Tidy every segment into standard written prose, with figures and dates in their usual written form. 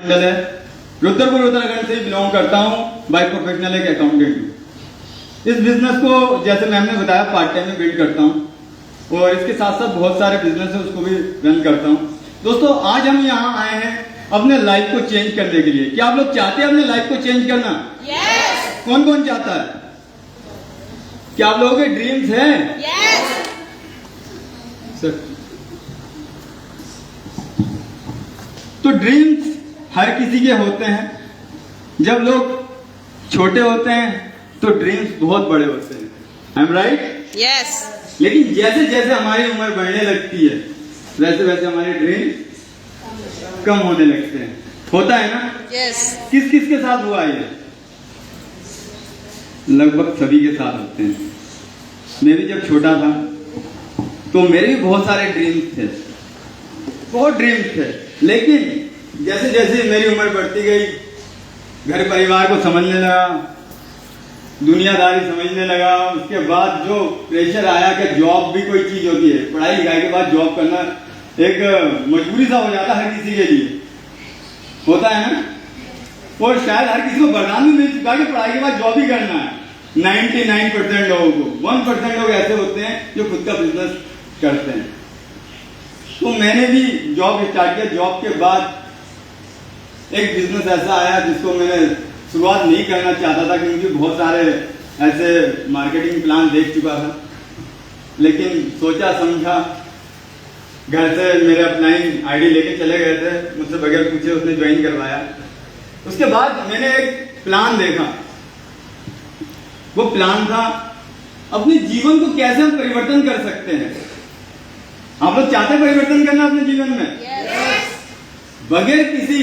मंडल है, रुद्रपुर उत्तराखंड से बिलोंग करता हूँ। बाय प्रोफेशनल एक अकाउंटेंट हूँ। इस बिजनेस को जैसे मैम ने बताया पार्ट टाइम में बिल्ड करता हूँ और इसके साथ साथ बहुत सारे बिजनेस है उसको भी रन करता हूँ। दोस्तों आज हम यहाँ आए हैं अपने लाइफ को चेंज करने के लिए। क्या आप लोग चाहते हैं अपने लाइफ को चेंज करना? Yes! कौन कौन चाहता है? क्या आप लोगों के ड्रीम्स हैं? Yes! सर तो ड्रीम्स हर किसी के होते हैं। जब लोग छोटे होते हैं तो ड्रीम्स बहुत बड़े होते हैं। I am right? Yes! लेकिन जैसे जैसे हमारी उम्र बढ़ने लगती है वैसे वैसे हमारे ड्रीम्स कम होने लगते हैं। होता है ना? Yes! किस किस के साथ हुआ ये? लगभग सभी के साथ होते हैं। मैं भी जब छोटा था तो मेरे भी बहुत सारे ड्रीम्स थे, बहुत ड्रीम्स थे। लेकिन जैसे जैसे मेरी उम्र बढ़ती गई, घर परिवार को समझने लगा, दुनियादारी समझने लगा, उसके बाद जो प्रेशर आया कि जॉब भी कोई चीज होती है, पढ़ाई लिखाई के बाद जॉब करना एक मजबूरी सा हो जाता है हर किसी के लिए, होता है ना? और शायद हर किसी को वरदान भी मिल चुका है कि पढ़ाई के बाद जॉब ही करना है। 99% लोगों को, 1% लोग ऐसे होते हैं जो खुद का बिजनेस करते हैं। तो मैंने भी जॉब स्टार्ट किया। जॉब के बाद एक बिजनेस ऐसा आया जिसको मैंने शुरुआत नहीं करना चाहता था क्योंकि बहुत सारे ऐसे मार्केटिंग प्लान देख चुका था। लेकिन सोचा समझा, घर से मेरे अपलाइन आईडी लेके चले गए थे, मुझसे बगैर पूछे उसने ज्वाइन करवाया। उसके बाद मैंने एक प्लान देखा। वो प्लान था अपने जीवन को कैसे हम परिवर्तन कर सकते हैं। आप लोग चाहते हैं परिवर्तन करना अपने जीवन में? Yes! बगैर किसी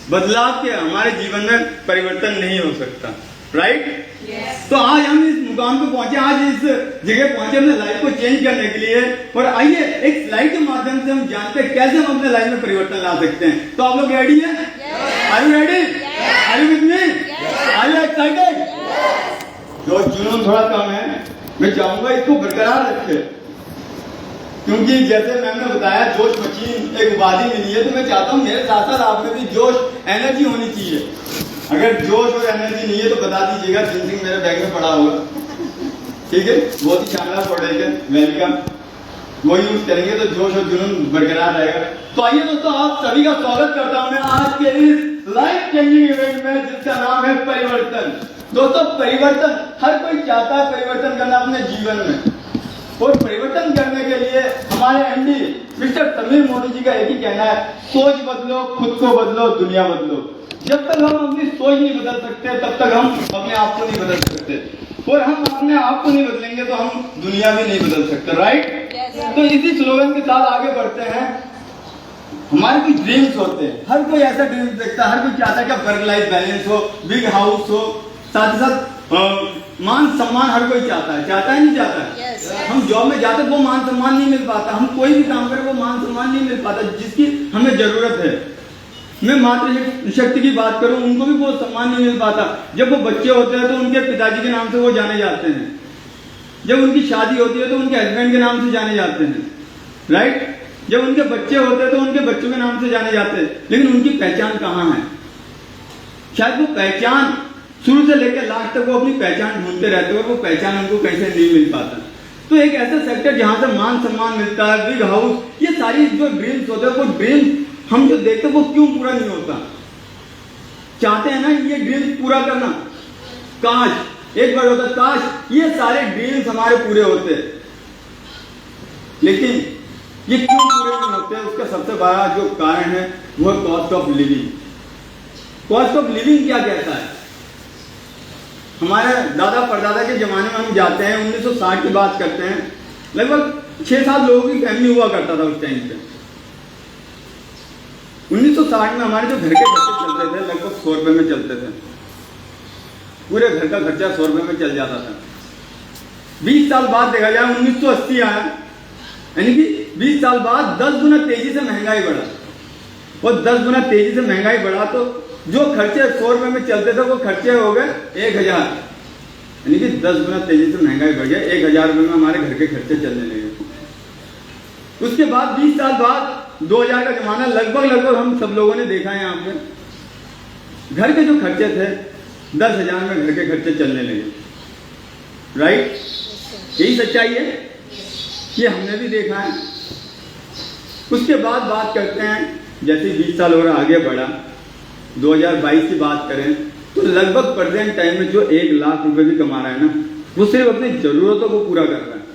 बदलाव के हमारे जीवन में परिवर्तन नहीं हो सकता, राइट? Yes! तो आज हम इस मुकाम पे पहुंचे, आज इस जगह पहुंचे अपने लाइफ को चेंज करने के लिए। और आइए एक स्लाइड के माध्यम से हम जानते हैं कैसे हम अपने लाइफ में परिवर्तन ला सकते हैं। तो आप लोग रेडी हैं? Are you ready? Are you with me? Are you excited? जो जुनून थोड़ा कम है, मैं चाहूंगा इसको बरकरार रखे, क्योंकि जैसे मैंने बताया जोश मशीन एक उपाधि मिली है, तो मैं चाहता हूँ मेरे साथ साथ आप में भी जोश एनर्जी होनी चाहिए। अगर जोश और एनर्जी नहीं है तो बता दीजिएगा, जिंदगी मेरे बैग में पड़ा होगा, ठीक है? बहुत ही शानदार प्रोडक्ट है, वेलकम। वो यूज करेंगे तो जोश और जुनून बरकरार रहेगा। तो आइए दोस्तों, आप सभी का स्वागत करता हूं मैं आज के इस लाइफ चेंजिंग इवेंट में जिसका नाम है परिवर्तन। दोस्तों परिवर्तन हर कोई चाहता है परिवर्तन करना अपने जीवन में, और परिवर्तन करने के लिए हमारे एमडी मिस्टर समीर मोदी जी का एक ही कहना है, सोच बदलो, खुद को बदलो, दुनिया बदलो। जब तक हम अपनी सोच नहीं बदल सकते तब तक हम अपने आप को नहीं बदल सकते, और हम अपने आप को नहीं बदलेंगे तो हम दुनिया भी नहीं बदल सकते, राइट? Yes! तो इसी स्लोगन के साथ आगे बढ़ते हैं। हमारे कुछ ड्रीम्स होते हैं, हर कोई ऐसा ड्रीम्स देखता है, हर कोई चाहता है कि वर्क लाइफ बैलेंस हो, बिग हाउस हो, साथ ही साथ मान सम्मान हर कोई चाहता है। चाहता है नहीं चाहता है? Yes! हम जॉब में जाते वो मान सम्मान नहीं मिल पाता, हम कोई भी काम करें वो मान सम्मान नहीं मिल पाता जिसकी हमें जरूरत है। मैं मातृ शक्ति की बात करूं, उनको भी वो सम्मान नहीं मिल पाता। जब वो बच्चे होते हैं तो उनके पिताजी के नाम से वो जाने जाते हैं, जब उनकी शादी होती है तो उनके हस्बैंड के नाम से जाने जाते हैं, राइट? जब उनके बच्चे होते हैं तो उनके बच्चों के नाम से जाने जाते हैं। लेकिन उनकी पहचान कहाँ है? शायद वो पहचान शुरू से लेकर लास्ट तक वो अपनी पहचान ढूंढते रहते हैं और वो पहचान उनको कहीं से नहीं मिल पाता। तो एक ऐसा सेक्टर जहां से मान सम्मान मिलता है, बिग हाउस, ये सारी जो ड्रीम्स होते हैं, वो ड्रीम्स हम जो देखते हैं वो क्यों पूरा नहीं होता? चाहते हैं ना ये ड्रीम्स पूरा करना, काश एक बार होता, काश ये सारे ड्रीम्स हमारे पूरे होते, लेकिन ये क्यों पूरे नहीं होते? उसका सबसे बड़ा जो कारण है वो cost of living. Cost of living क्या कहता है? हमारे दादा परदादा के जमाने में हम जाते हैं, 1960 की बात करते हैं, लगभग 6-7 लोगों की फैमिली हुआ करता था उस टाइम पे। 1960 में हमारे जो घर के खर्चे चलते थे लगभग 100 रुपए में चलते थे, पूरे घर का खर्चा 100 रुपए में चल जाता था। 20 साल बाद देखा जाए 1980 आया, यानी कि 20 साल बाद 10 गुना तेजी से महंगाई बढ़ा, और 10 गुना तेजी से महंगाई बढ़ा तो जो खर्चे 100 रुपए में चलते थे वो खर्चे हो गए 1000, यानी कि 10 गुना तेजी से महंगाई बढ़ गया। 1000 रुपए में हमारे घर के खर्चे चलने लगे। उसके बाद 20 साल बाद 2000 का जमाना लगभग हम सब लोगों ने देखा है। यहाँ पे घर के जो खर्चे थे 10,000 में घर के खर्चे चलने लगे, राइट? यही सच्चाई है, ये हमने भी देखा है। उसके बाद बात करते हैं, जैसे 20 साल और आगे बढ़ा, 2022 की बात करें तो लगभग प्रेजेंट टाइम में जो 1 लाख रुपए भी कमा रहा है ना, वो सिर्फ अपनी जरूरतों को पूरा कर रहा है।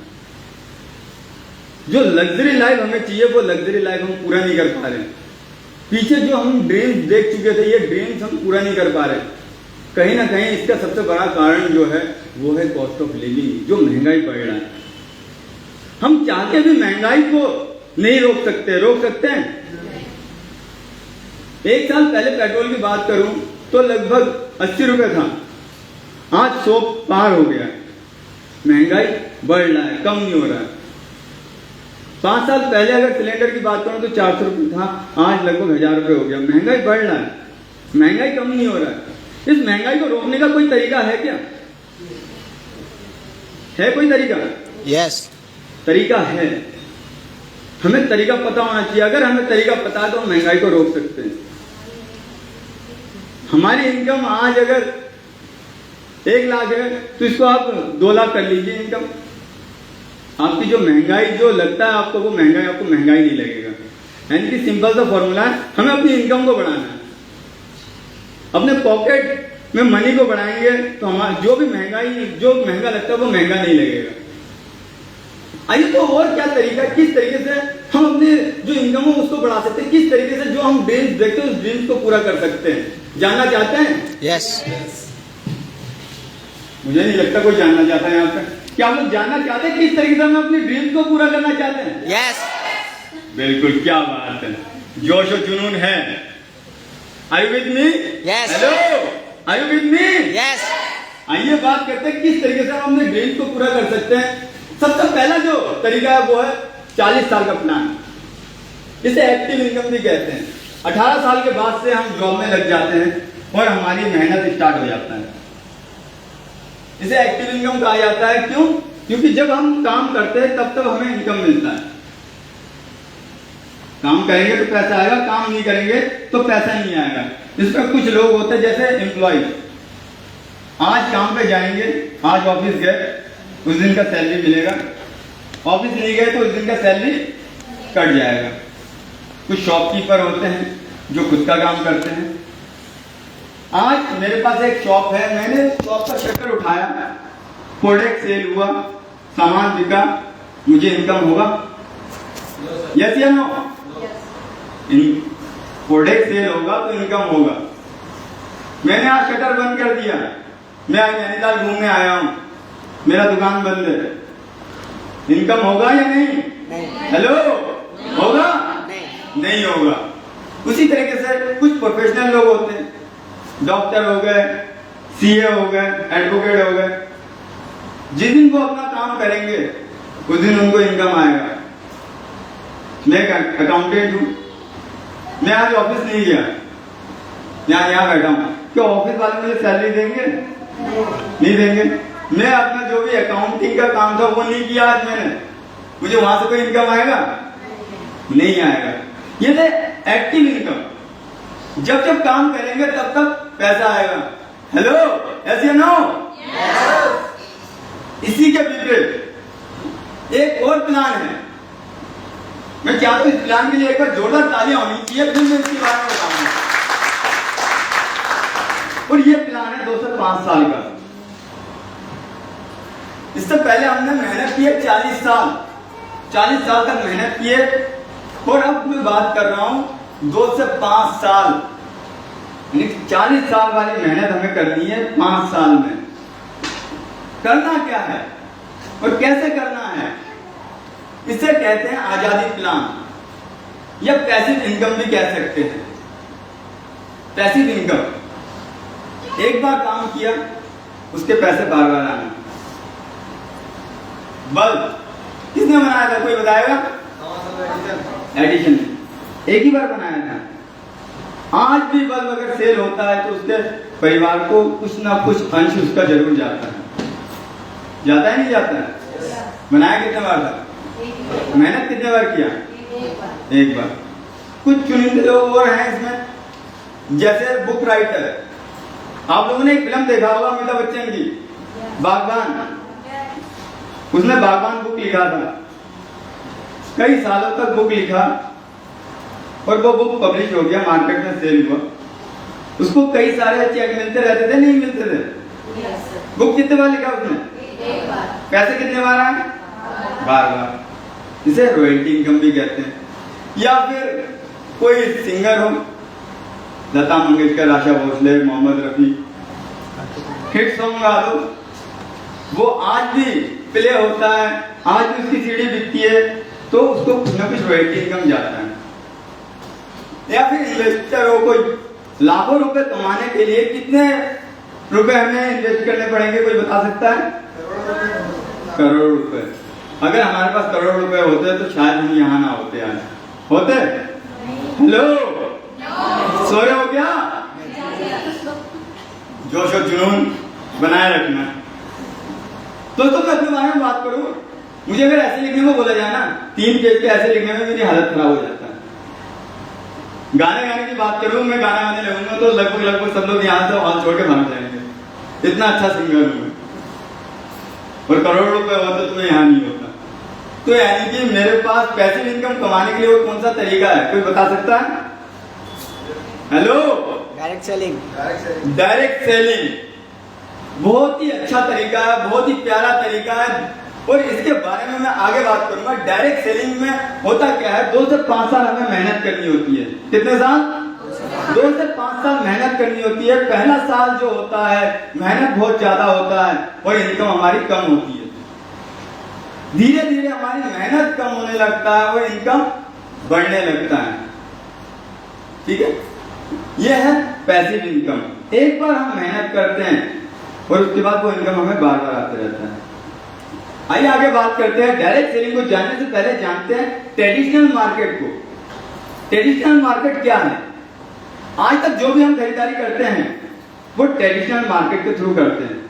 जो लग्जरी लाइफ हमें चाहिए वो लग्जरी लाइफ हम पूरा नहीं कर पा रहे। पीछे जो हम ड्रीम्स देख चुके थे, ये ड्रीम्स हम पूरा नहीं कर पा रहे। कहीं ना कहीं इसका सबसे बड़ा कारण जो है वो है कॉस्ट ऑफ लिविंग, जो महंगाई बढ़ रहा है। हम चाहते भी महंगाई को नहीं रोक सकते हैं? 1 साल पहले पेट्रोल की बात करूं तो लगभग 80 रुपए था, आज 100 पार हो गया। महंगाई बढ़ रहा है, कम नहीं हो रहा है। 5 साल पहले अगर सिलेंडर की बात करूं तो 400 रुपए था, आज लगभग 1000 रुपए हो गया। महंगाई बढ़ रहा है, महंगाई कम नहीं हो रहा है। इस महंगाई को रोकने का कोई तरीका है क्या? है कोई तरीका? यस, तरीका है। हमें तरीका पता होना चाहिए। अगर हमें तरीका पता है तो हम महंगाई को रोक सकते हैं। हमारी इनकम आज अगर 1 लाख है तो इसको आप 2 लाख कर लीजिए इनकम। आपकी जो महंगाई जो लगता है आपको, वो महंगाई आपको महंगाई नहीं लगेगा। यानी कि सिंपल सा फॉर्मूला है, हमें अपनी इनकम को बढ़ाना है। अपने पॉकेट में मनी को बढ़ाएंगे तो हमारा जो भी महंगाई, जो महंगा लगता है वो महंगा नहीं लगेगा। आइए तो और क्या तरीका, किस तरीके से हम अपने जो इनकम हो उसको बढ़ा सकते हैं, किस तरीके से जो हम ड्रीम्स देखते हैं उस ड्रीम्स को पूरा कर सकते हैं। जानना चाहते हैं? यस। मुझे नहीं लगता कोई जानना चाहता है यहाँ पे। क्या आप लोग जानना चाहते हैं किस तरीके से हम अपनी ड्रीम्स को पूरा करना चाहते हैं? यस। बिल्कुल, क्या बात है, जोश और जुनून है। Are you with me? Yes. Hello, are you with me? Yes. आइए बात करते हैं किस तरीके से हम अपने ड्रीम्स को पूरा कर सकते हैं। सबसे पहला जो तरीका है वो है 40 साल का प्लान। इसे एक्टिव इनकम भी कहते हैं। 18 साल के बाद से हम जॉब में लग जाते हैं और हमारी मेहनत स्टार्ट हो जाता है। इसे एक्टिव इनकम कहा जाता है। क्यों? क्योंकि जब हम काम करते हैं तब तक हमें इनकम मिलता है। काम करेंगे तो पैसा आएगा, काम नहीं करेंगे तो पैसा नहीं आएगा। इसमें कुछ लोग होते हैं जैसे एम्प्लॉय, आज काम पे जाएंगे, आज ऑफिस गए, उस दिन का सैलरी मिलेगा। ऑफिस नहीं गए तो उस दिन का सैलरी कट जाएगा। कुछ शॉपकीपर होते हैं जो खुद का काम करते हैं। आज मेरे पास एक शॉप है, मैंने शॉप का शटर उठाया, प्रोडक्ट सेल हुआ, सामान बिका, मुझे इनकम होगा? यस या नो? प्रोडक्ट सेल होगा तो इनकम होगा। मैंने आज शटर बंद कर दिया, मैं आज नैनीताल घूमने आया हूं, मेरा दुकान बंद है, इनकम होगा या नहीं? हेलो, होगा? नहीं होगा। उसी तरीके से कुछ प्रोफेशनल लोग होते हैं, डॉक्टर हो गए, सीए हो गए, एडवोकेट हो गए। जिस दिन वो अपना काम करेंगे उस दिन उनको इनकम आएगा। मैं अकाउंटेंट हूं, मैं आज ऑफिस नहीं गया, यहाँ बैठा हूं, क्या ऑफिस वाले मुझे सैलरी देंगे? नहीं देंगे। मैं अपना जो भी अकाउंटिंग का काम था वो नहीं किया आज मैंने, मुझे वहां से कोई इनकम आएगा? नहीं आएगा। ये थे एक्टिव इनकम। जब जब काम करेंगे तब तक पैसा आएगा। हेलो, यस या नो? इसी के विपरीत एक और प्लान है। मैं चाहता हूं इस प्लान के लिए एक बार जोरदार तालियां होनी चाहिए, फिर मैं इसके बारे में बताऊंगा। और ये प्लान है 2 से 5 साल का। इससे पहले हमने मेहनत की है 40 साल, 40 साल तक मेहनत की है। और अब मैं बात कर रहा हूं 2 से 5 साल, 40 साल वाली मेहनत हमें करनी है 5 साल में। करना क्या है और कैसे करना है, इसे कहते हैं आजादी प्लान या पैसिव इनकम भी कह सकते हैं। पैसिव इनकम, एक बार काम किया उसके पैसे बार बार आना। बल्ब किसने बनाया था, कोई बताएगा? एडिशन ने एक ही बार बनाया था। आज भी बल्ब अगर सेल होता है तो उसके परिवार को कुछ ना कुछ अंश उसका जरूर जाता है। जाता है नहीं जाता है? बनाया कितने बार था? मेहनत कितने बार किया? एक बार। कुछ चुनिंदे लोग और हैं इसमें, जैसे बुक राइटर। आप लोगों ने एक फिल्म देखा होगा अमिताभ बच्चन की, बागबान। उसने बागबान बुक लिखा था, कई सालों तक बुक लिखा और वो बुक पब्लिश हो गया, मार्केट में सेल हुआ। उसको कई सारे चेक मिलते रहते थे, नहीं मिलते थे? बुक कितने बार लिखा उसने? पैसे कितने बार आए? बार बार। इसे रॉयल्टी इनकम भी कहते हैं। या फिर कोई सिंगर हो, लता मंगेशकर, आशा भोसले, मोहम्मद रफी, हिट सॉन्ग गा दो, वो आज भी प्ले होता है, आज भी उसकी सीडी बिकती है, तो उसको कुछ ना कुछ रॉयल्टी इनकम जाता है। या फिर इन्वेस्टर हो, कोई लाखों रुपए कमाने के लिए कितने रुपए हमें इन्वेस्ट करने पड़ेंगे, कोई बता सकता है? करोड़ रुपए। अगर हमारे पास करोड़ रुपए होते तो शायद हम यहाँ ना होते। आज होते? हेलो, सोए हो क्या? जोश और जुनून बनाए रखना। दोस्तों मैं अपने बारे में बात करूं, मुझे अगर ऐसे लिखने को बोला जाए ना, 3 पेज के ऐसे लिखने में मेरी हालत खराब हो जाता है। गाने गाने की बात करूं, मैं गाना गाने लगूंगा तो लगभग सब लोग यहाँ से हॉल छोड़ के भाग जाएंगे, इतना अच्छा सिंगर हूं मैं। और करोड़ रुपए होते तो मैं यहाँ नहीं होता। तो यानी कि मेरे पास पैसिव इनकम कमाने के लिए वो कौन सा तरीका है, कोई बता सकता है? Hello, direct selling. Direct selling बहुत ही अच्छा तरीका है, बहुत ही प्यारा तरीका है, और इसके बारे में मैं आगे बात करूंगा। डायरेक्ट सेलिंग में होता क्या है, 2 से 5 साल हमें मेहनत करनी होती है। कितने साल? 2 से 5 साल मेहनत करनी होती है। पहला साल जो होता है मेहनत बहुत ज्यादा होता है और इनकम हमारी कम होती है। धीरे धीरे हमारी मेहनत कम होने लगता है और इनकम बढ़ने लगता है। ठीक है, यह है पैसिव इनकम। एक बार हम मेहनत करते हैं और उसके बाद वो इनकम हमें बार बार आते रहता है। आइए आगे बात करते हैं। डायरेक्ट सेलिंग को जानने से पहले जानते हैं ट्रेडिशनल मार्केट को। ट्रेडिशनल मार्केट क्या है? आज तक जो भी हम खरीदारी करते हैं वो ट्रेडिशनल मार्केट के थ्रू करते हैं।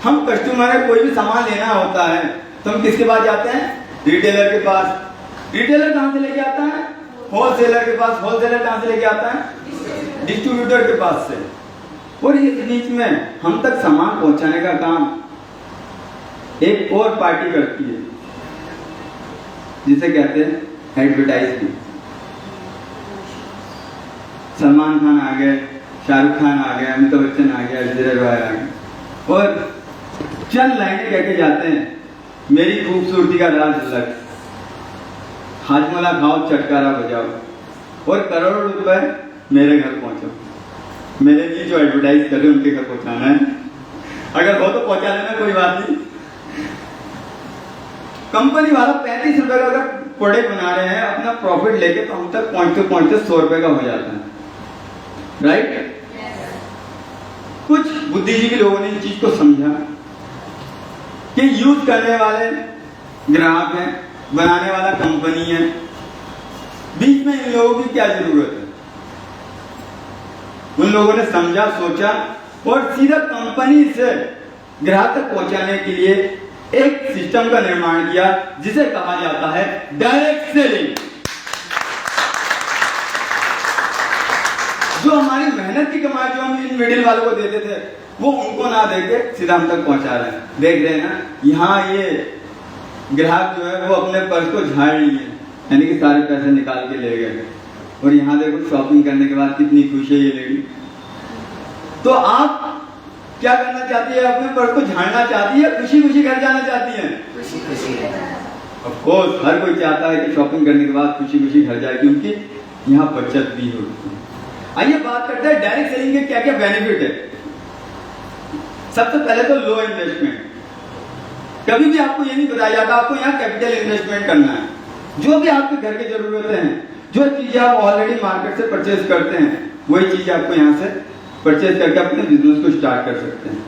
हम कस्टमर है, कोई भी सामान लेना होता है तो हम किसके पास जाते हैं? रिटेलर के पास। रिटेलर कहां से लेके आता है? होलसेलर के पास। होलसेलर कहां से लेके आता है? डिस्ट्रीब्यूटर के पास से। और इस बीच में हम तक सामान पहुंचाने का काम एक और पार्टी करती है जिसे कहते हैं एडवर्टाइजमेंट। सलमान खान आ गए, शाहरुख खान आ गए, अमिताभ बच्चन आ गए, अजय रॉय आ गए और चंद लाइनें कह के जाते हैं, मेरी खूबसूरती का राज अलग, हाजमला खाओ, चटकारा बजाओ और करोड़ों रुपए मेरे घर पहुंचो। मेरे लिए जो एडवर्टाइज कर रहे हैं उनके घर पहुंचाना है। अगर हो तो पहुंचा लेना, कोई बात नहीं। कंपनी वाला 35 रुपए का अगर प्रोडक्ट बना रहे हैं अपना प्रॉफिट लेके, तो हम तक पहुंचते पहुंचते 100 रुपए का हो जाता है। राइट? कुछ बुद्धिजीवी लोगों ने इस चीज को समझा कि यूज करने वाले ग्राहक हैं, बनाने वाला कंपनी है, बीच में इन लोगों की क्या जरूरत है। उन लोगों ने समझा, सोचा और सीधा कंपनी से ग्राहक तक पहुंचाने के लिए एक सिस्टम का निर्माण किया जिसे कहा जाता है डायरेक्ट सेलिंग। जो हमारी मेहनत की कमाई जो हम इन मिडिल वालों को देते थे वो उनको ना देके सीधा हम तक पहुंचा रहे हैं। देख रहे हैं ना, यहाँ ये ग्राहक जो है वो अपने पर्स को झाड़ लिए, यानी कि सारे पैसे निकाल के ले गए। और यहाँ देखो शॉपिंग करने के बाद कितनी खुश है ये लेडी। तो आप क्या करना चाहती है? अपने पर्स को झाड़ना चाहती है, खुशी खुशी घर जाना चाहती है? खुशी खुशी। ऑफ कोर्स हर कोई चाहता है कि शॉपिंग करने के बाद खुशी खुशी घर जाए, क्योंकि यहाँ बचत भी होती है। आइए बात करते हैं डायरेक्ट सेलिंग के क्या क्या बेनिफिट है। सबसे पहले तो लो इन्वेस्टमेंट। कभी भी आपको ये नहीं बताया जाता आपको यहाँ कैपिटल इन्वेस्टमेंट करना है। जो भी आपके घर की जरूरतें हैं, जो चीजें आप ऑलरेडी मार्केट से परचेज करते हैं, वही चीजें आपको यहाँ से परचेज करके अपने बिजनेस को स्टार्ट कर सकते हैं।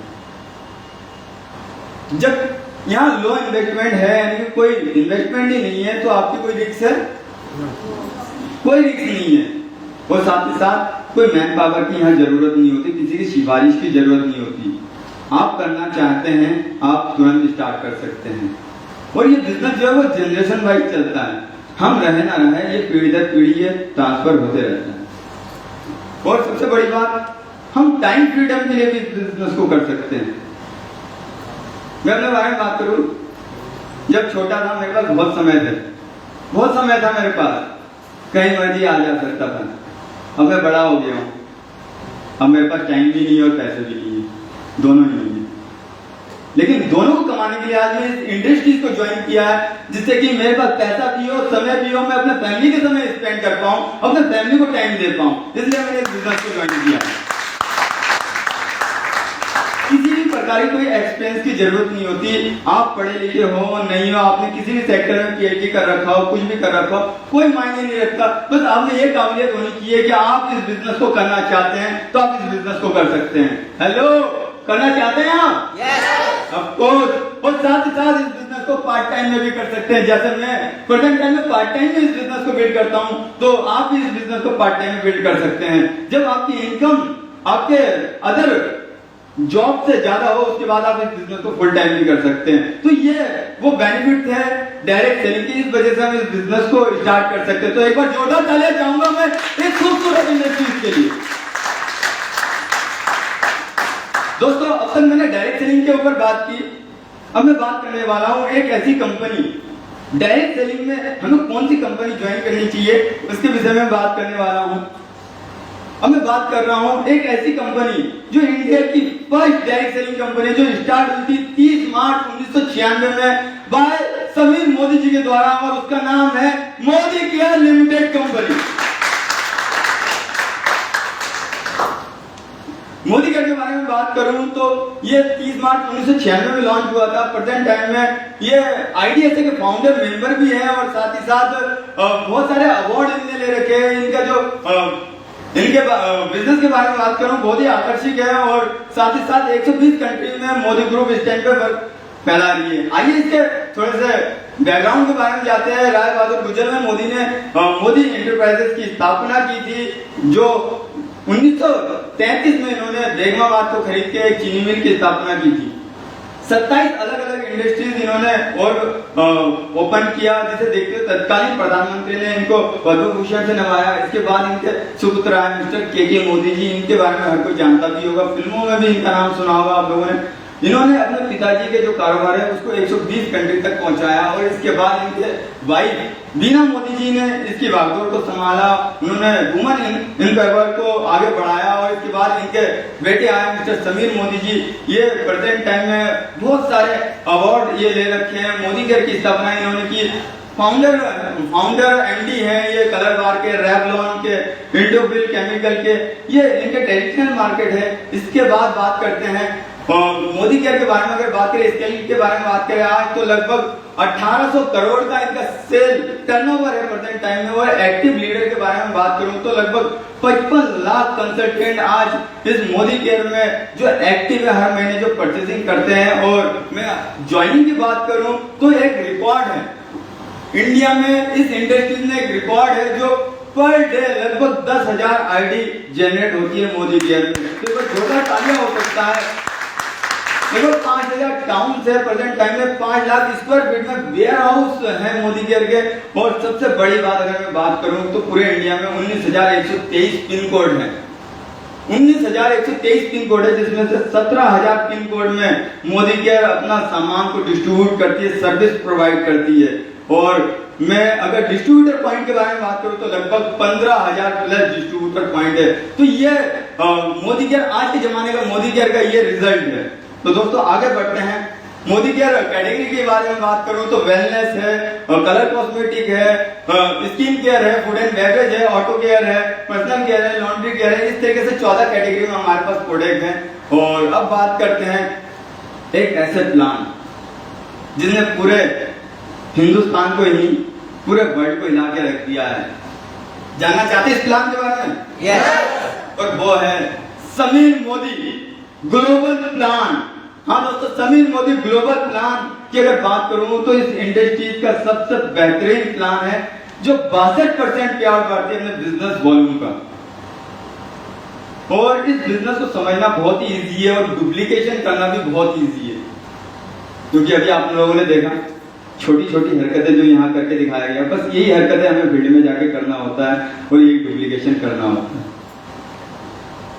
जब यहाँ लो इन्वेस्टमेंट है, यानी कि कोई इन्वेस्टमेंट ही नहीं है, तो आपकी कोई रिस्क है? कोई रिस्क नहीं है। और साथ ही साथ कोई मैन पावर की यहाँ जरूरत नहीं होती, किसी की सिफारिश की जरूरत नहीं होती। आप करना चाहते हैं, आप तुरंत स्टार्ट कर सकते हैं। और ये बिजनेस जो है वो जनरेशन वाइज चलता है। हम रहे ना रहे, ये पीढ़ी दर पीढ़ी ये ट्रांसफर होते रहता है। और सबसे बड़ी बात, हम टाइम फ्रीडम के लिए भी बिजनेस को कर सकते हैं। मैं अपने बारे में बात करूं, जब छोटा था मेरे पास बहुत समय था मेरे पास, कहीं मर्जी आ जा सकता था। अब मैं बड़ा हो गया हूं, अब मेरे पास टाइम भी नहीं और पैसे भी नहीं है, दोनों ही नहीं है। लेकिन दोनों को कमाने के लिए आज मैं इस इंडस्ट्रीज को ज्वाइन किया है, जिससे कि मेरे पास पैसा भी हो, समय भी हो, मैं अपने फैमिली के समय स्पेंड कर पाऊं, अपने फैमिली को टाइम दे पाऊं। इसलिए मैंने इस बिजनेस को ज्वाइन किया है। किसी भी प्रकार की कोई एक्सपीरियंस की जरूरत नहीं होती। आप पढ़े लिखे हो नहीं हो, आपने किसी भी सेक्टर में पीएचडी कर रखा हो, कुछ भी कर रखा हो, कोई मायने नहीं रखता। बस आपने ये काबिलियत होनी चाहिए कि आप इस बिजनेस को करना चाहते हैं, तो आप इस बिजनेस को कर सकते हैं। हेलो, करना चाहते हैं आप? Yes. Of course. और साथ ही साथ इस बिजनेस को पार्ट टाइम में भी कर सकते हैं। जैसे मैं प्रेजेंट टाइम में पार्ट टाइम में इस बिजनेस को बिल्ड करता हूं, तो आप भी इस बिजनेस को पार्ट टाइम में बिल्ड कर सकते हैं। जब आपकी इनकम आपके अदर जॉब से ज्यादा हो, उसके बाद आप इस बिजनेस को फुल टाइम भी कर सकते हैं। तो ये वो बेनिफिट है डायरेक्ट सेलिंग की, इस वजह से हम इस बिजनेस को स्टार्ट कर सकते हैं। तो एक बार जोरदार तालियां चाहूंगा मैं इस खूबसूरत इंडस्ट्रीज के लिए। दोस्तों, अब तक मैंने डायरेक्ट सेलिंग के ऊपर बात की, अब मैं बात करने वाला हूं एक ऐसी कंपनी, डायरेक्ट सेलिंग में हमें कौन सी कंपनी ज्वाइन करनी चाहिए, उसके विषय में बात करने वाला हूं। अब मैं बात कर रहा हूं एक ऐसी कंपनी जो इंडिया की फर्स्ट डायरेक्ट सेलिंग कंपनी, जो स्टार्ट हुई थी 30 मार्च 1996 में बाय समीर मोदी जी के द्वारा, और उसका नाम है Modi care limited company. Modi care के बारे में बात करूं तो ये 30 मार्च 1996 में लॉन्च हुआ था। प्रेजेंट टाइम में ये आईडीएसए के फाउंडर मेंबर भी हैं, और साथ ही साथ बहुत सारे अवार्ड इन्होंने ले रखे हैं। इनका जो इनके बिजनेस के बारे में बात करूं, बहुत ही आकर्षक है, और साथ ही साथ 120 कंट्री में मोदी ग्रुप स्टैंड पे फैला रही है। आइए इसके थोड़े से बैकग्राउंड के बारे में जाते हैं। राय बहादुर गुजर में मोदी ने मोदी इंटरप्राइजेस की स्थापना की थी, जो 1933 में इन्होंने बेगमाबाद को खरीद के एक चीनी मिल की स्थापना की थी। 27 अलग अलग इंडस्ट्रीज इन्होंने और ओपन किया, जिसे देखते हुए तत्कालीन प्रधानमंत्री ने इनको पद्म भूषण से नवाया। इसके बाद इनके सुपुत्र आए मिस्टर के मोदी जी, इनके बारे में हर कोई जानता भी होगा, फिल्मों में भी इनका नाम सुना होगा आप लोगों ने। इन्होंने अपने पिताजी के जो कारोबार है उसको 120 कंट्री तक पहुंचाया, और इसके बाद इनके वाइफ बीना मोदी जी ने इसकी भागदौड़ को संभाला। उन्होंने वुमन एम्पावरमेंट को आगे बढ़ाया, और इसके बाद इनके बेटे आए मिस्टर समीर मोदी जी। ये प्रेजेंट टाइम में बहुत सारे अवार्ड ये ले रखे हैं। मोदी केयर की स्थापना इन्होंने की। फाउंडर एमडी है ये कलर बार के, रेवलॉन के, इंडोबिल केमिकल के, ये इनके ट्रेडिशनल मार्केट है। इसके बाद बात करते हैं मोदी केयर के बारे में। अगर बात करें स्केलिंग के बारे में बात करें, आज तो लगभग 1800 करोड़ का इनका सेल टर्नओवर है प्रेजेंट टाइम में। और एक्टिव लीडर के बारे में बात करूं तो लगभग 55 लाख कंसल्टेंट आज इस मोदी केयर में जो एक्टिव है, हर महीने जो परचेसिंग करते हैं। और मैं ज्वाइनिंग की बात करूं तो एक रिकॉर्ड है इंडिया में, इस इंडस्ट्री में एक रिकॉर्ड है जो पर डे लगभग 10,000 आईडी जनरेट होती है मोदी केयर में। तो छोटा तालियां हो सकता है। लगभग 5,000 टाउन है प्रेजेंट टाइम में, 5 लाख स्क्वायर फीट में वेयर हाउस है मोदी केयर के। और सबसे बड़ी बात अगर मैं बात करूं तो पूरे इंडिया में 19,123 पिन कोड है। 19,123 पिन कोड है, जिसमें से 17,000 पिन कोड में मोदी केयर अपना सामान को डिस्ट्रीब्यूट करती है, सर्विस प्रोवाइड करती है। और मैं अगर डिस्ट्रीब्यूटर पॉइंट के बारे में बात करूं तो लगभग 15,000 प्लस डिस्ट्रीब्यूटर पॉइंट है। तो ये मोदी केयर आज के जमाने का मोदी केयर का ये रिजल्ट है। तो दोस्तों आगे बढ़ते हैं। मोदी केयर कैटेगरी के बारे में बात करूं तो वेलनेस है, कलर कॉस्मेटिक है, स्किन केयर है, फूड एंड बेवरेज है, ऑटो केयर है, पर्सनल केयर है, लॉन्ड्री केयर है। इस तरीके से 14 कैटेगरी में हमारे पास प्रोडक्ट हैं। और अब बात करते हैं एक ऐसे प्लान जिसने पूरे हिंदुस्तान को ही पूरे वर्ल्ड को हिला के रख दिया है। जानना चाहते हैं इस प्लान के बारे में? Yes. और वो है समीर मोदी ग्लोबल प्लान। हाँ दोस्तों, समीर मोदी ग्लोबल प्लान की अगर बात करूं तो इस इंडस्ट्रीज का सबसे बेहतरीन प्लान है, जो 62% पे आउट करती है अपने बिजनेस वॉल्यूम का। और इस बिजनेस को समझना बहुत ही इजी है, और डुप्लीकेशन करना भी बहुत इजी है। क्योंकि अभी आप लोगों ने देखा छोटी छोटी हरकतें जो यहाँ करके दिखाया गया, बस यही हरकतें हमें फील्ड में जाके करना होता है और यही डुप्लीकेशन करना होता है।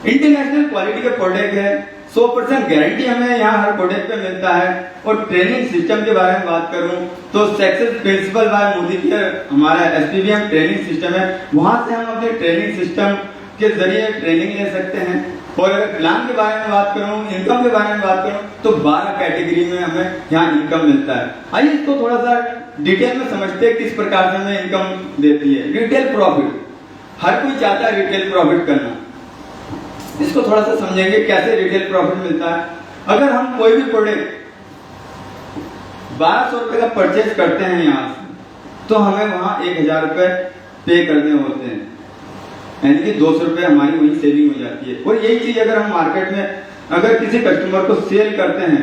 इंटरनेशनल क्वालिटी के प्रोडक्ट है, 100% गारंटी हमें यहाँ हर प्रोडक्ट पे मिलता है। और ट्रेनिंग सिस्टम के बारे में बात करूं तो success principal bye Modi care हमारा SPVM ट्रेनिंग सिस्टम है, वहां से हम अपने ट्रेनिंग सिस्टम के जरिए ट्रेनिंग ले सकते हैं। और अगर प्लान के बारे में बात करूं, इनकम के बारे में बात करूं तो 12 कैटेगरी में हमें यहाँ इनकम मिलता है। आइए इसको थोड़ा सा डिटेल में समझते हैं किस प्रकार से हमें इनकम देती है। रिटेल प्रॉफिट, हर कोई चाहता है रिटेल प्रॉफिट करना, इसको थोड़ा सा समझेंगे कैसे रिटेल प्रॉफिट मिलता है। अगर हम कोई भी प्रोडक्ट 1200 रुपए का परचेज करते हैं यहाँ से, तो हमें वहां 1000 रुपए पे करने होते हैं, यानी कि 200 रुपए हमारी वही सेविंग हो जाती है। और यही चीज अगर हम मार्केट में अगर किसी कस्टमर को सेल करते हैं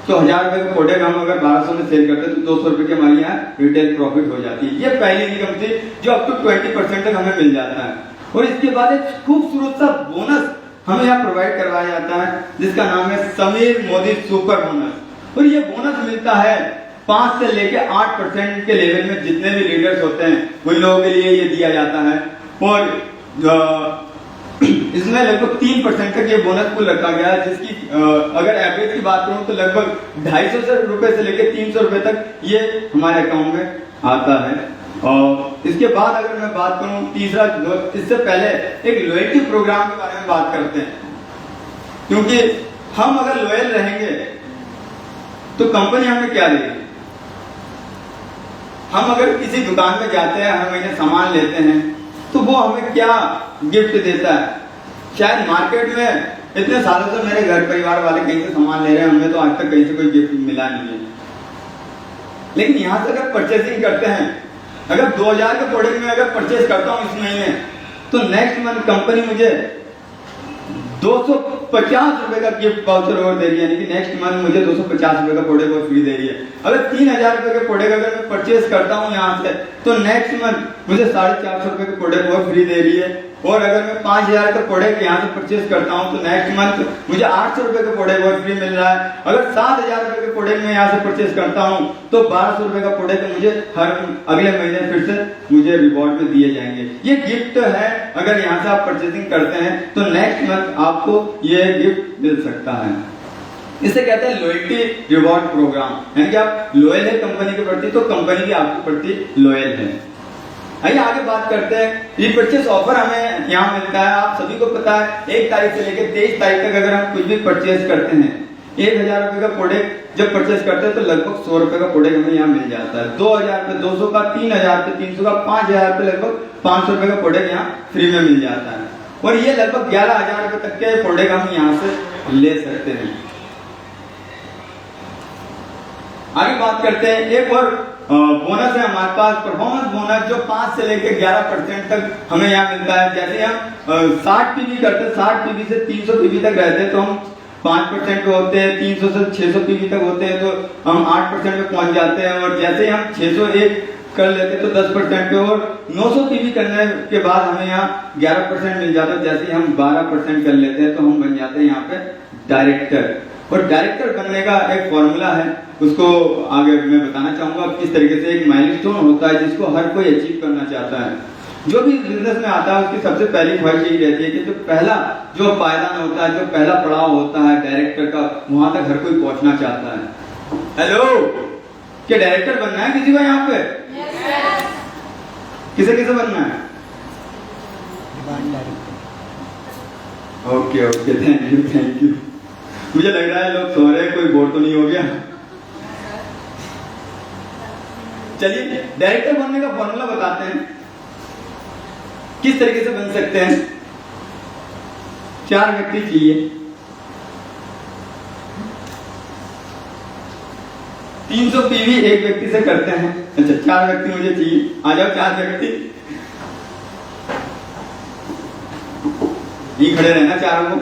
तो 1000 रुपए का प्रोडक्ट हम अगर 1200 में सेल करते हैं तो 200 रुपए की हमारी यहाँ रिटेल प्रॉफिट हो जाती है। ये पहली इनकम थी जो अप टू 20% तक हमें मिल जाता है। और इसके बाद एक खूबसूरत सा बोनस हमें यहाँ प्रोवाइड करवाया जाता है जिसका नाम है समीर मोदी सुपर बोनस। और ये बोनस मिलता है 5 से लेके 8% के लेवल में जितने भी लीडर्स होते हैं उन लोगों के लिए ये दिया जाता है। और इसमें लगभग 3% तक ये बोनस पूल रखा गया है, जिसकी अगर एवरेज की बात करूं तो लगभग 250 रुपए से लेके 300 रुपए तक ये हमारे अकाउंट में आता है। और इसके बाद अगर मैं बात करूं तीसरा, इससे पहले एक लॉयल्टी प्रोग्राम के बारे में बात करते हैं, क्योंकि हम अगर लॉयल रहेंगे तो कंपनी हमें क्या देगी। हम अगर किसी दुकान में जाते हैं, हर महीने सामान लेते हैं, तो वो हमें क्या गिफ्ट देता है। शायद मार्केट में इतने सालों से मेरे घर परिवार वाले कहीं से सामान ले रहे हैं, हमें तो आज तक कहीं से कोई गिफ्ट मिला नहीं है। लेकिन यहां से अगर परचेसिंग करते हैं, अगर 2000 के प्रोडक्ट में अगर परचेज करता हूं इस महीने, तो नेक्स्ट मंथ कंपनी मुझे 250 रुपए का गिफ्ट वाउचर और दे रही है, यानी कि नेक्स्ट मंथ मुझे 250 रुपए का प्रोडक्ट और फ्री दे रही है। अगर 3000 रुपए के प्रोडक्ट अगर मैं परचेज करता हूं यहाँ से, तो नेक्स्ट मंथ मुझे 450 रुपए के प्रोडक्ट और फ्री दे रही है। और अगर मैं 5000 का प्रोडक्ट यहाँ से परचेज करता हूँ तो नेक्स्ट मंथ मुझे 800 रुपए का प्रोडक्ट और फ्री मिल रहा है। अगर 7000 रुपए के प्रोडक्ट में यहाँ से परचेज करता हूँ तो 1200 रुपए का प्रोडक्ट मुझे हर अगले महीने फिर से मुझे रिवॉर्ड में दिए जाएंगे। ये गिफ्ट है, अगर यहाँ से आप परचेजिंग करते हैं तो नेक्स्ट मंथ आपको ये गिफ्ट मिल सकता है। इसे कहते हैं लॉयल्टी रिवॉर्ड प्रोग्राम, यानी कि आप लॉयल है कंपनी के प्रति तो कंपनी भी आपके प्रति लॉयल है। आइए आगे बात करते हैं। रीपरचेस ऑफर हमें यहाँ मिलता है। आप सभी को पता है 1 तारीख से लेकर 23 तारीख तक अगर हम कुछ भी परचेज करते हैं, 1000 रुपए का प्रोडक्ट जब परचेज करते हैं तो लगभग 100 रुपए का प्रोडक्ट हमें यहाँ मिल जाता है। 2000 पे 200 का, 3000 पे 300 का, 5000 पे लगभग 500 रुपए का प्रोडक्ट यहाँ फ्री में मिल जाता है। और ये लगभग 11000 रुपए तक के प्रोडक्ट हम यहाँ से ले सकते हैं। आगे बात करते हैं, एक और बोनस है हमारे पास, परफॉर्मेंस बोनस, जो 5 से लेकर 11% तक हमें यहाँ मिलता है। जैसे हम 60 पीवी करते हैं, 60 पीवी से 300 पीवी तक रहते हैं तो हम 5% पे होते हैं, 300 से 600 पीवी तक होते हैं तो हम 8% पे पहुंच जाते हैं। और जैसे हम 601 कर लेते हैं तो 10% पे, और 900 पीवी करने के बाद हमें यहाँ 11% मिल जाता है। जैसे हम 12% कर लेते हैं तो हम बन जाते हैं यहाँ पे डायरेक्टर। और डायरेक्टर बनने का एक फॉर्मूला है, उसको आगे मैं बताना चाहूंगा किस तरीके से। एक माइलस्टोन होता है जिसको हर कोई अचीव करना चाहता है। जो भी बिजनेस में आता है उसकी सबसे पहली ख्वाहिश यही रहती है कि जो पहला जो पायदान होता है, जो पहला पड़ाव होता है डायरेक्टर का, वहां तक हर कोई पहुंचना चाहता है। हेलो, क्या डायरेक्टर बनना है किसी को यहाँ पे? किसे किसे बनना है? Okay okay, thank you thank you. मुझे लग रहा है लोग सो रहे हैं, कोई बोर तो नहीं हो गया। चलिए डायरेक्टर बनने का फॉर्मूला बताते हैं, किस तरीके से बन सकते हैं। 4 व्यक्ति चाहिए, 300 पीवी एक व्यक्ति से करते हैं। अच्छा, 4 व्यक्ति मुझे चाहिए, आ जाओ 4 व्यक्ति। ये खड़े रहना चारों को।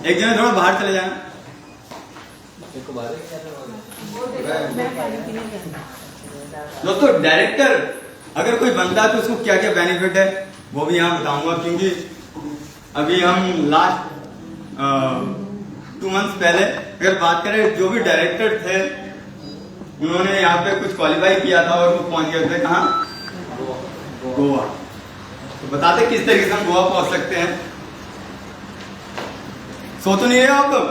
एक जन थोड़ा बाहर चले जाना। दोस्तों, डायरेक्टर अगर कोई बनता है तो उसको क्या क्या बेनिफिट है वो भी यहाँ बताऊंगा, क्योंकि अभी हम लास्ट 2 मंथ्स पहले अगर बात करें, जो भी डायरेक्टर थे उन्होंने यहाँ पे कुछ क्वालिफाई किया था और वो पहुंच गए थे कहाँ? गोवा। तो बताते किस तरीके से हम गोवा पहुंच सकते हैं। सो तो नहीं रहे आप लोग?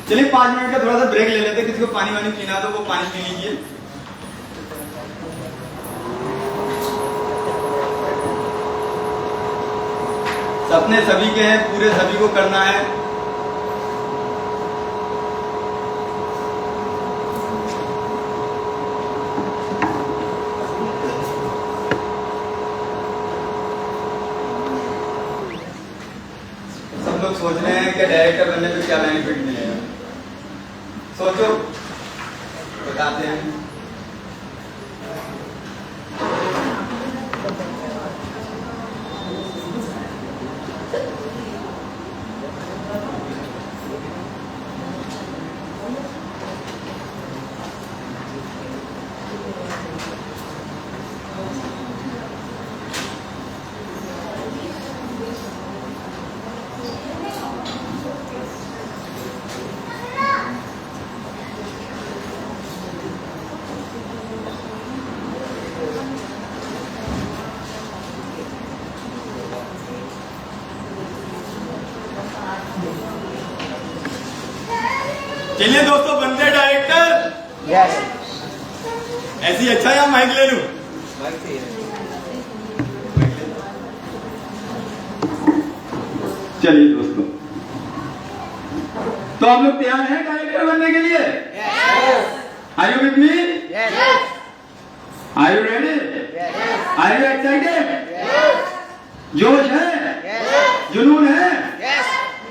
चलिए 5 मिनट का थोड़ा सा ब्रेक ले लेते हैं। किसी को पानी वानी पीना तो वो पानी पी लीजिए। सपने सभी के हैं, पूरे सभी को करना है। सब लोग सोच रहे हैं कि डायरेक्टर बनने पे क्या बेनिफिट मिलेगा। सोचो, बताते हैं। चलिए दोस्तों, बनते डायरेक्टर। Yes. ऐसी अच्छा या माइक ले लूं? चलिए दोस्तों, तो आप लोग तैयार हैं डायरेक्टर बनने के लिए? Are you with me? Are you ready? Are you excited? जोश है? जुनून है?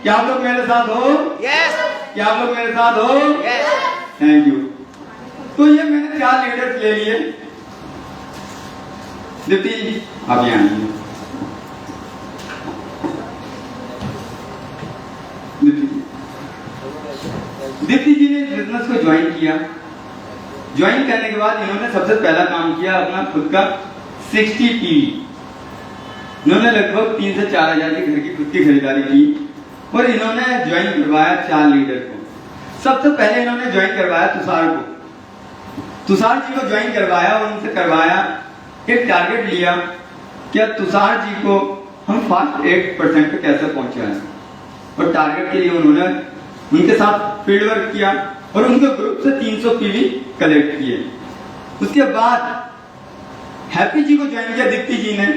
क्या आप लोग मेरे साथ हो? क्या आप लोग मेरे साथ हो? Thank you. तो ये मैंने 4 लीडर्स ले लिए। दीप्ति जी आप यहाँ आइए। दीप्ति जी ने इस बिजनेस को ज्वाइन किया। ज्वाइन करने के बाद इन्होंने सबसे पहला काम किया अपना खुद का 60 टीवी। इन्होंने लगभग 3 से 4 हजार की घर की खुद की खरीदारी की और इन्होंने ज्वाइन करवाया 4 लीडर को। सबसे पहले इन्होंने ज्वाइन करवाया तुषार को। तुषार जी को ज्वाइन करवाया और उनसे करवाया, एक टारगेट लिया कि तुषार जी को हम फास्ट 8% पे कैसे पहुंचाएं। और टारगेट के लिए उन्होंने उनके साथ फील्ड वर्क किया और उनके ग्रुप से 300 पीवी कलेक्ट किए। उसके बाद हैप्पी जी को ज्वाइन किया दीप्ति जी ने।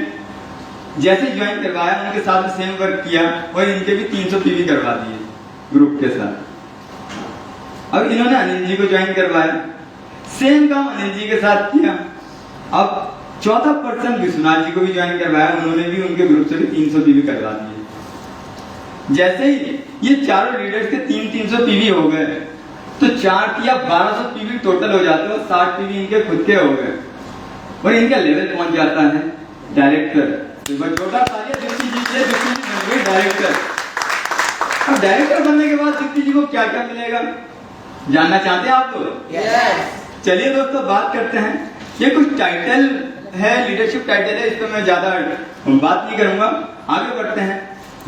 जैसे ज्वाइन करवाया उनके साथ सेम वर्क किया और इनके भी 300 पीवी करवा दिए ग्रुप के साथ। अब इन्होंने अनिल जी को ज्वाइन करवाया, सेम काम अनिल जी के साथ किया। अब चौथा पर्सन विश्वनाथ जी को भी ज्वाइन करवाया, उन्होंने भी उनके ग्रुप से भी 300 पीवी करवा दिए। जैसे ही ये चारों लीडर्स के 300 पीवी हो गए तो 4 या 1200 पीवी टोटल हो जाते हैं और 60 पीवी इनके खुद के हो गए और इनका लेवल पहुंच जाता है डायरेक्टर। छोटा तालियां दीप्ति जी से, दीप्ति जी बन गई डायरेक्टर। अब डायरेक्टर बनने के बाद दीप्ति जी को क्या क्या मिलेगा जानना चाहते हैं आप लोग? चलिए दोस्तों बात करते हैं। ये कुछ टाइटल है, लीडरशिप टाइटल है, इस पर मैं ज्यादा बात नहीं करूंगा। आगे बढ़ते हैं।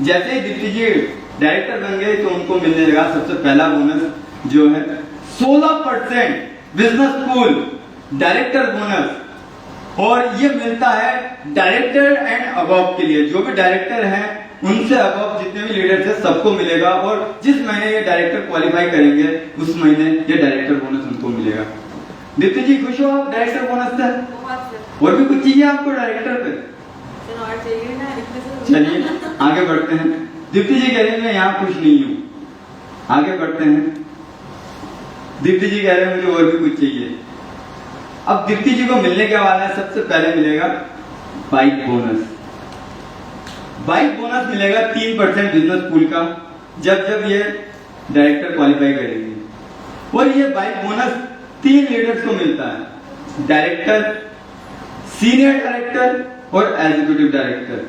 जैसे ही दीप्ति जी डायरेक्टर बन गए तो उनको मिलने लगा सबसे पहला बोनस जो है 16% बिजनेस स्कूल डायरेक्टर बोनस। और ये मिलता है डायरेक्टर एंड अबव के लिए। जो भी डायरेक्टर हैं उनसे अबव जितने भी लीडर्स हैं सबको मिलेगा और जिस महीने ये डायरेक्टर क्वालिफाई करेंगे उस महीने ये डायरेक्टर बोनस उनको मिलेगा। दीप्ति जी खुश हो आप डायरेक्टर बोनस से? और भी कुछ चाहिए आपको डायरेक्टर पे? चलिए आगे बढ़ते हैं। दीप्ति जी कह रही है मैं यहाँ खुश नहीं हूँ। आगे बढ़ते हैं। दीप्ति जी कह रहे हैं मुझे और भी कुछ चाहिए। अब दीप्ति जी को मिलने के वाला है, सबसे पहले मिलेगा बाइक बोनस। बाइक बोनस मिलेगा 3% बिजनेस पूल का जब ये डायरेक्टर क्वालिफाई करेंगे। और ये बाइक बोनस 3 लीडर्स को मिलता है, डायरेक्टर, सीनियर डायरेक्टर और एग्जीक्यूटिव डायरेक्टर।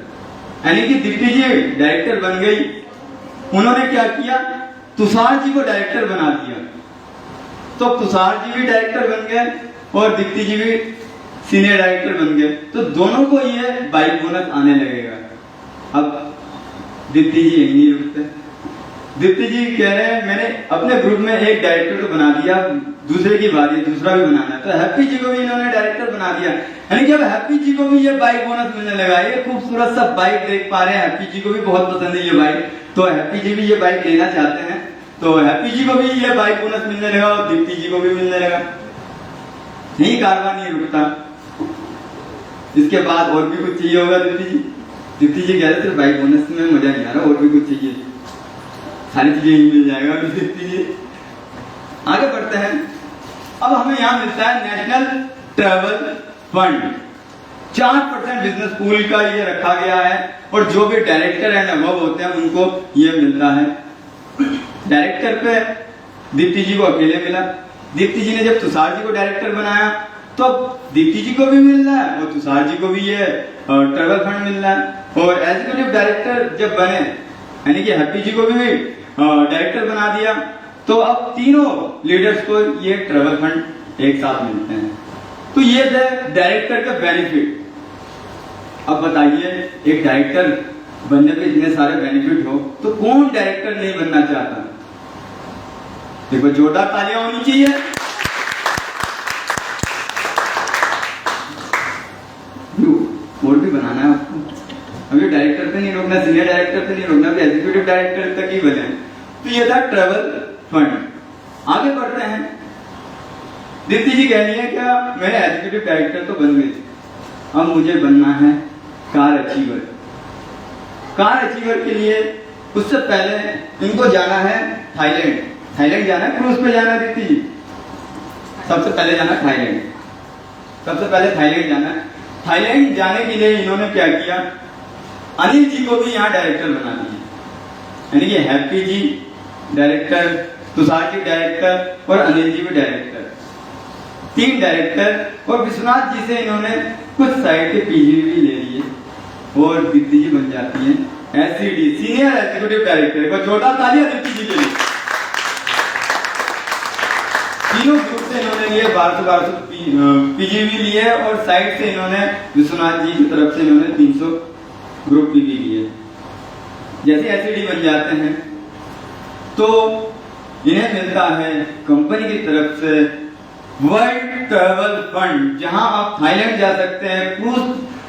यानी कि दीप्ति जी डायरेक्टर बन गई, उन्होंने क्या किया तुषार जी को डायरेक्टर बना दिया। तो तुषार जी भी डायरेक्टर बन गए और दीप्ति जी भी सीनियर डायरेक्टर बन गए। तो दोनों को ये बाइक बोनस आने लगेगा। अब दीप्ति जी यही नहीं रुकते, दीप्ति जी कह रहे हैं मैंने अपने ग्रुप में एक डायरेक्टर तो बना दिया, दूसरे की बारी दूसरा भी बनाना है। तो हैप्पी जी को भी इन्होंने डायरेक्टर बना दिया, यानी कि अब हैप्पी जी को भी ये बाइक बोनस मिलने लगा। ये खूबसूरत सा बाइक देख पा रहे हैं, हैप्पी जी को भी बहुत पसंद है ये बाइक, तो हैप्पी जी भी ये बाइक लेना चाहते हैं। तो हैप्पी जी को भी ये बाइक बोनस मिलने लगा और दीप्ति जी को भी मिलने लगा। यही कारवां नहीं रुकता, इसके बाद और भी कुछ चाहिए होगा दीप्ति जी। दीप्ति जी कह रहे थे बाइक बोनस में मजा नहीं आ रहा, और भी कुछ चाहिए, सारी चीजें ही मिल जाएगा दीप्ति जी। आगे बढ़ते हैं। अब हमें यहाँ मिलता है national travel fund, 4% business pool का ये रखा गया है, और जो भी डायरेक्टर एंड अबव होते हैं उनको ये मिलता है। डायरेक्टर पे दीप्ति जी को अकेले मिला। दीप्ति जी ने जब तुषार जी को डायरेक्टर बनाया तो अब दीप्ति जी को भी मिल रहा है और तुषार जी को भी ये ट्रैवल फंड मिल रहा है। और एग्जीक्यूटिव डायरेक्टर जब बने, यानी कि हैप्पी जी को भी डायरेक्टर बना दिया, तो अब तीनों लीडर्स को ये ट्रैवल फंड एक साथ मिलते हैं। तो ये थे डायरेक्टर का बेनिफिट। अब बताइए, एक डायरेक्टर बनने पे इतने सारे बेनिफिट हो तो कौन डायरेक्टर नहीं बनना चाहता? देखो, जोरदार तालियां होनी चाहिए। और भी बनाना है आपको, अभी डायरेक्टर पे नहीं रोकना, सीनियर डायरेक्टर पे नहीं रोकना, अभी एग्जीक्यूटिव डायरेक्टर तक ही बने। तो ये था ट्रैवल फंड। आगे बढ़ते हैं। दीप्ति जी कह रही है क्या मेरे एग्जीक्यूटिव डायरेक्टर तो बन गए, अब मुझे बनना है कार अचीवर। कार अचीवर के लिए उससे पहले इनको जाना है थाईलैंड। थाईलैंड जाना है, क्रूज पे जाना है दीप्ति जी। सबसे पहले जाना है थाईलैंड, सबसे पहले थाईलैंड जाना है। थाईलैंड जाने के लिए इन्होंने क्या किया, अनिल जी को भी यहाँ डायरेक्टर बना दिया, यानी कि हैप्पी जी डायरेक्टर, तुषार जी डायरेक्टर और अनिल जी भी डायरेक्टर, 3 डायरेक्टर। और विश्वनाथ जी से इन्होंने कुछ साइड के पीजी भी ले लिए और दीप्ति जी बन जाती है एससीडी, सीनियर एग्जीक्यूटिव डायरेक्टर। को छोटा तालियां दीप्ति जी के लिए। तीनों ग्रुप से इन्होंने लिए 1200 पीजी भी लिए और साइड से इन्होंने विश्वनाथ जी की तरफ से इन्होंने 300 ग्रुप पीजी लिए। जैसे एससीडी बन जाते हैं तो इन्हें मिलता है कंपनी की तरफ से वर्ल्ड ट्रैवल फंड, जहां आप थाईलैंड जा सकते हैं।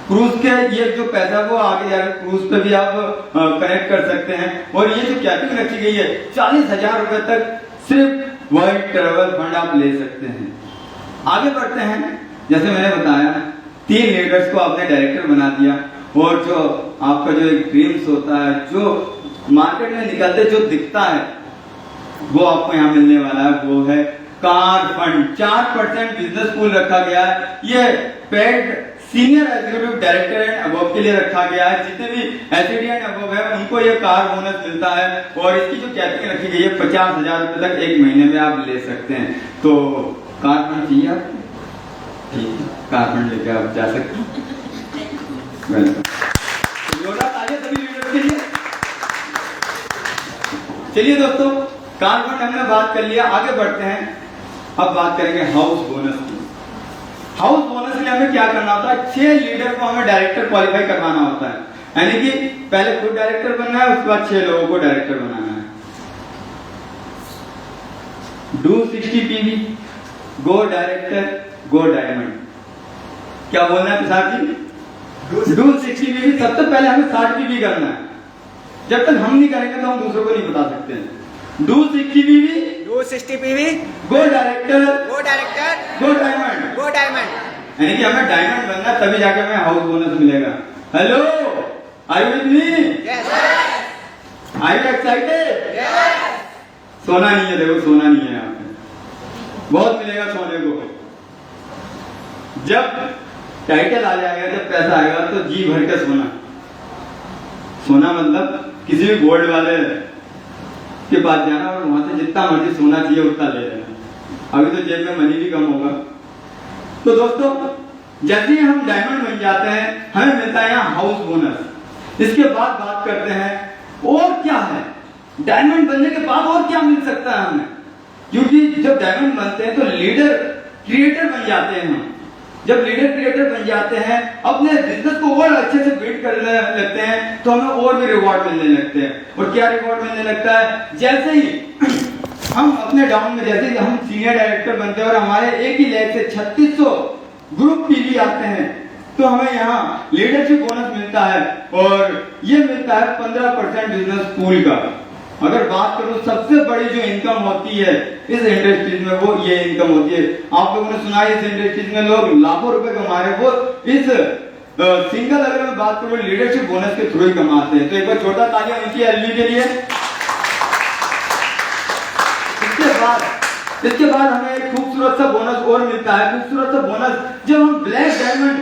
क्रूज के ये जो पैसा वो आगे जाकर क्रूज पे भी आप कनेक्ट कर सकते हैं। और ये जो कैपिंग रखी गई है 40,000 रुपए तक सिर्फ वर्ल्ड ट्रैवल फंड आप ले सकते हैं। आगे बढ़ते हैं। जैसे मैंने बताया 3 लीडर्स को आपने डायरेक्टर बना दिया, और जो आपका जो एक ड्रीम्स होता है, जो मार्केट में निकलते जो दिखता है, वो आपको यहाँ मिलने वाला है, वो है कार फंड। 4% बिजनेस पूल रखा गया है। ये paid senior executive director and above के लिए रखा गया है। जितने भी एससीडी एंड अबव है उनको ये कार बोनस मिलता है। और इसकी जो कैपिंग रखी गई है 50,000 रुपए तक 1 महीने में आप ले सकते हैं। तो कार फंड चाहिए आपको? ठीक है, कार फंड लेके आप जा सकते हैं। सभी लीडर्स के लिए। चलिए दोस्तों, कार फंड हमने बात कर लिया, आगे बढ़ते हैं। अब बात करेंगे हाउस बोनस की। हाउस बोनस के लिए हमें क्या करना होता है? 6 लीडर को हमें डायरेक्टर क्वालिफाई करवाना होता है, यानी कि पहले खुद डायरेक्टर बनना है, उसके बाद 6 लोगों को डायरेक्टर बनाना है। Do 60 PV, go director, go diamond. क्या बोलना है प्रसाद जी? डू 60 पीवी, सबसे पहले हमें 60 पीवी करना है। जब तक हम नहीं करेंगे तो हम दूसरों को नहीं बता सकते हैं। Do 60 PV, do 60 PV, go director, go director, go diamond, go diamond. यानी कि हमें डायमंड बनना तभी जाके हमें हाउस बोनस मिलेगा। Hello, are you with me? Yes. Are you excited? Yes. सोना नहीं है, देखो सोना नहीं है यहाँ पे, बहुत मिलेगा सोने को। जब टाइटल आ जाएगा, जब पैसा आएगा तो जी भर के सोना। सोना मतलब किसी भी गोल्ड वाले के पास जाना और वहां से जितना मर्जी सोना चाहिए उतना ले लेना। अभी तो जेब में मनी भी कम होगा। तो दोस्तों, जैसे ही हम डायमंड बन जाते हैं हमें मिलता है यहाँ हाउस बोनस। इसके बाद बात करते हैं और क्या है, डायमंड बनने के बाद और क्या मिल सकता है हमें, क्योंकि जब डायमंड बनते हैं तो लीडर क्रिएटर बन जाते हैं हम। जब लीडर क्रिएटर बन जाते हैं, अपने बिजनेस को और अच्छे से बिल्ड करने लगते हैं, तो हमें और भी रिवॉर्ड मिलने लगते हैं। और क्या रिवॉर्ड मिलने लगता है? जैसे ही हम अपने डाउन में, जैसे ही हम सीनियर डायरेक्टर बनते हैं और हमारे एक ही लैब से 3600 ग्रुप पीवी आते हैं, तो हमें यहाँ लीडरशिप बोनस मिलता है, और ये मिलता है 15% बिजनेस स्कूल का। अगर बात करूं सबसे बड़ी जो इनकम होती है इस इंडस्ट्रीज में, वो ये इनकम होती है। आप लोगों ने सुना है इस इंडस्ट्रीज में लोग लाखों रुपए कमा रहे हैं, वो इस सिंगल, अगर मैं बात करूं, लीडरशिप बोनस के थ्रू ही कमाते हैं। तो एक बार छोटा तालियां उनकी एलवी के लिए। इसके बाद हमें एक खूबसूरत सा बोनस और मिलता है। खूबसूरत सा बोनस, जब हम ब्लैक डायमंड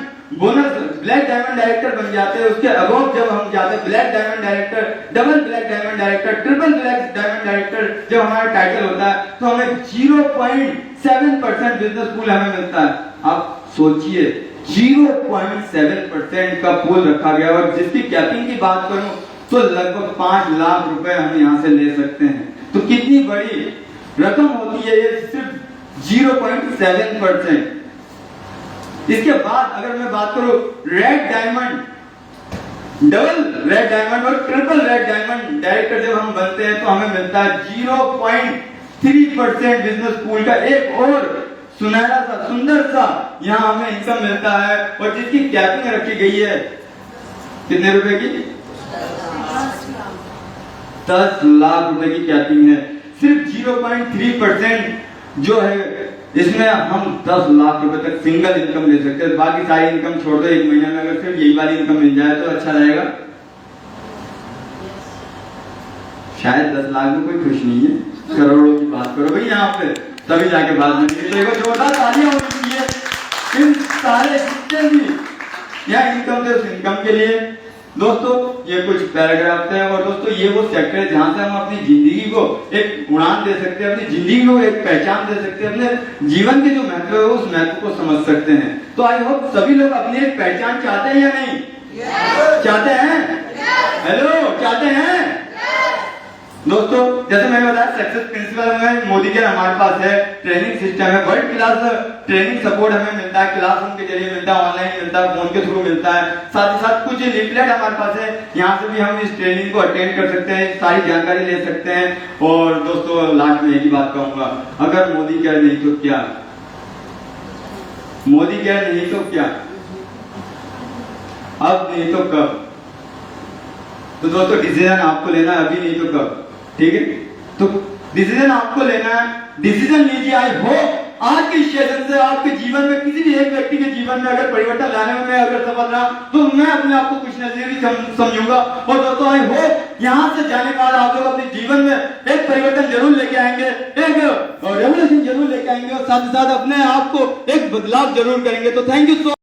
डायरेक्टर बन जाते हैं, उसके अबव जब हम जाते हैं black diamond director, double black diamond director, triple black diamond director, जब हमारा टाइटल होता है, तो हमें 0.7% बिजनेस पूल हमें मिलता है। आप सोचिए 0.7% का पूल रखा गया, और जिसकी कैपिंग की बात करूं तो लगभग 5 लाख रुपए हम यहाँ से ले सकते हैं। तो कितनी बड़ी रकम होती है ये, सिर्फ 0.7%। इसके बाद अगर मैं बात करूं red diamond, double red diamond और ट्रिपल रेड डायमंड डायरेक्टर जब हम बनते हैं, तो हमें मिलता है 0.3% बिजनेस पूल का एक और सुनहरा सा, सुंदर सा यहाँ हमें इनकम मिलता है, और जिसकी कैपिंग रखी गई है कितने रुपए की? 10 लाख रुपए की कैपिंग है। सिर्फ 0.3% जो है, इसमें हम 10 लाख रुपए तक सिंगल इनकम ले सकते हैं। बाकी सारी इनकम छोड़ दो, एक महीने में अगर सिर्फ यही वाली इनकम मिल जाए तो अच्छा रहेगा। शायद 10 लाख में कोई खुश नहीं है, करोड़ों की बात करो भाई यहाँ पे, तभी जाके बात बनेगी। तो एक जोरदार तालियां होनी चाहिए इन सारे जितने भी यहाँ इनकम थे, उस इनकम के लिए। दोस्तों ये कुछ पैराग्राफ थे, और दोस्तों ये वो सेक्टर है जहां से हम अपनी जिंदगी को एक उड़ान दे सकते हैं, अपनी जिंदगी को एक पहचान दे सकते हैं, अपने जीवन के जो महत्व है उस महत्व को समझ सकते हैं। तो आई होप सभी लोग अपनी एक पहचान चाहते हैं या नहीं? चाहते हैं? हेलो, चाहते हैं? दोस्तों जैसे मैंने बताया, सक्सेस प्रिंसिपल में मोदी के हमारे पास है, ट्रेनिंग सिस्टम है, वर्ल्ड क्लास ट्रेनिंग सपोर्ट हमें मिलता है, क्लासरूम के जरिए मिलता है, ऑनलाइन मिलता है, फोन के थ्रू मिलता है। साथ ही साथ कुछ लिफलेट हमारे पास है, यहाँ से भी हम इस ट्रेनिंग को अटेंड कर सकते हैं, सारी जानकारी ले सकते हैं। और दोस्तों लास्ट में एक ही बात कहूंगा, अगर मोदी कहे नहीं तो क्या, मोदी कहे नहीं तो क्या, अब नहीं तो कब। तो दोस्तों डिसीजन आपको लेना है, अभी नहीं तो कब, ठीक है? तो डिसीजन आपको लेना है, डिसीजन लीजिए। आई होप आज के सेशन से आपके जीवन में, किसी भी एक व्यक्ति के जीवन में अगर परिवर्तन लाने में मैं अगर सफल रहा, तो मैं अपने आप को कुछ नजरिए समझूंगा। और दोस्तों आई होप यहाँ से जाने के बाद आप लोग अपने जीवन में एक परिवर्तन जरूर लेके आएंगे, एक रेवोल्यूशन जरूर लेके आएंगे, और साथ ही साथ अपने आप को एक बदलाव जरूर करेंगे। तो थैंक यू सो